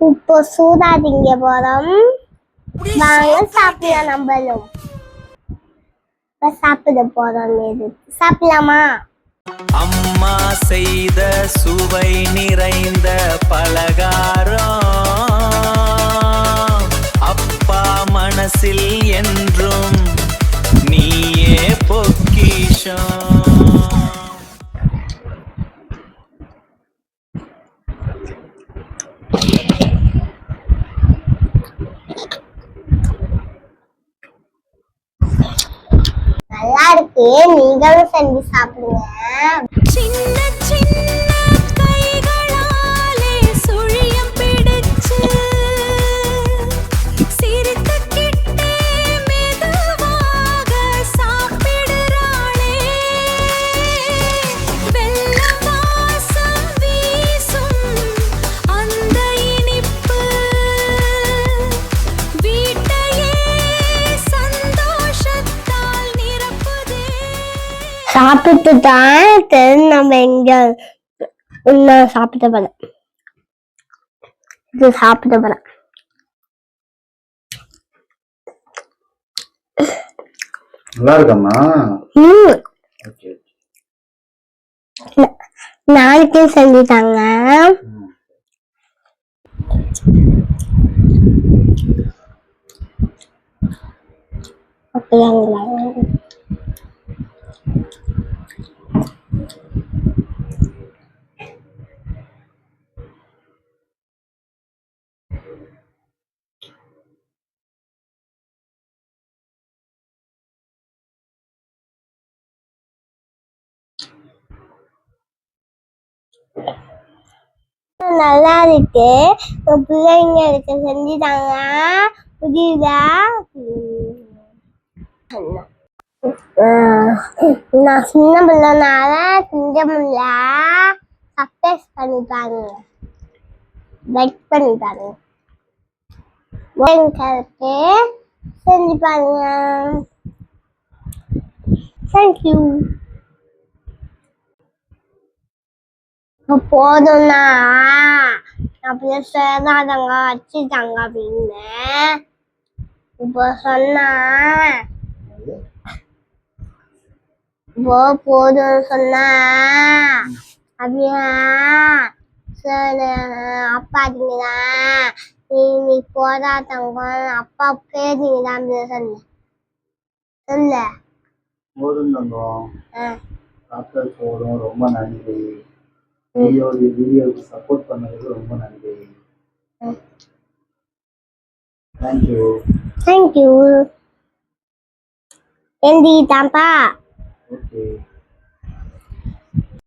இப்போ சூடா திங்க போறோம். வாங்க சாப்பிடலாம். நம்மளும் சாப்பிட போறோம். சாப்பிடலாமா? அம்மா செய்த சுவை நிறைந்த பலகாரம் அப்பா மனசில் என்றும் நீயே பொக்கிஷம். நல்லா இருக்கு, நீங்களும் செஞ்சு சாப்பிடுங்க. சின்ன சின்ன கைகளாலே சுழியம் பிடிச்சு சிரித்துக்கிட்டே மெதுவாக சாப்பிடுறாளே. வெள்ளம் வாசம் வீசும் அந்த இனிப்பு வீட்டையே சந்தோஷத்தால் நிரப்புதே. சாப்பிட்டு தான் தெரிஞ்சு நம்ம எங்க இன்னும் சாப்பிட போறோம். இது சாப்பிட போறோம். நல்லா இருக்கம்மா. நாளைக்கே செஞ்சுட்டாங்க. அப்படியாங்களா? நல்லா இருக்கு. பிள்ளைங்களுக்கு செஞ்சுட்டாங்க. புரியுதா? நான் சின்ன பிள்ளைனால செஞ்ச முடியல. சர்ப்ரைஸ் பண்ணிட்டாங்க. வெயிட் பண்ணிட்டாங்க. பிள்ளைங்களுக்கு செஞ்சு பாருங்க. தேங்க்யூ. போதும்னா அப்படியே சேதாதங்க வச்சுட்டாங்க அப்படின்னு இப்போ சொன்னா போதும் சொன்னா அப்படியா சரி அப்பா நீங்கதான் நீ போதா தங்கம் அப்பா பேர் நீங்கதான் சொல்லு சொல்லு. போதும் தங்கம், சாப்பிட்டது போதும். ரொம்ப நன்றி. வீடியோவுக்கு சப்போர்ட் பண்ணதுக்கு ரொம்ப நன்றி. தேங்க்யூ. தேங்க்யூ. எழுதிட்டான்ப்பா. ஓகே.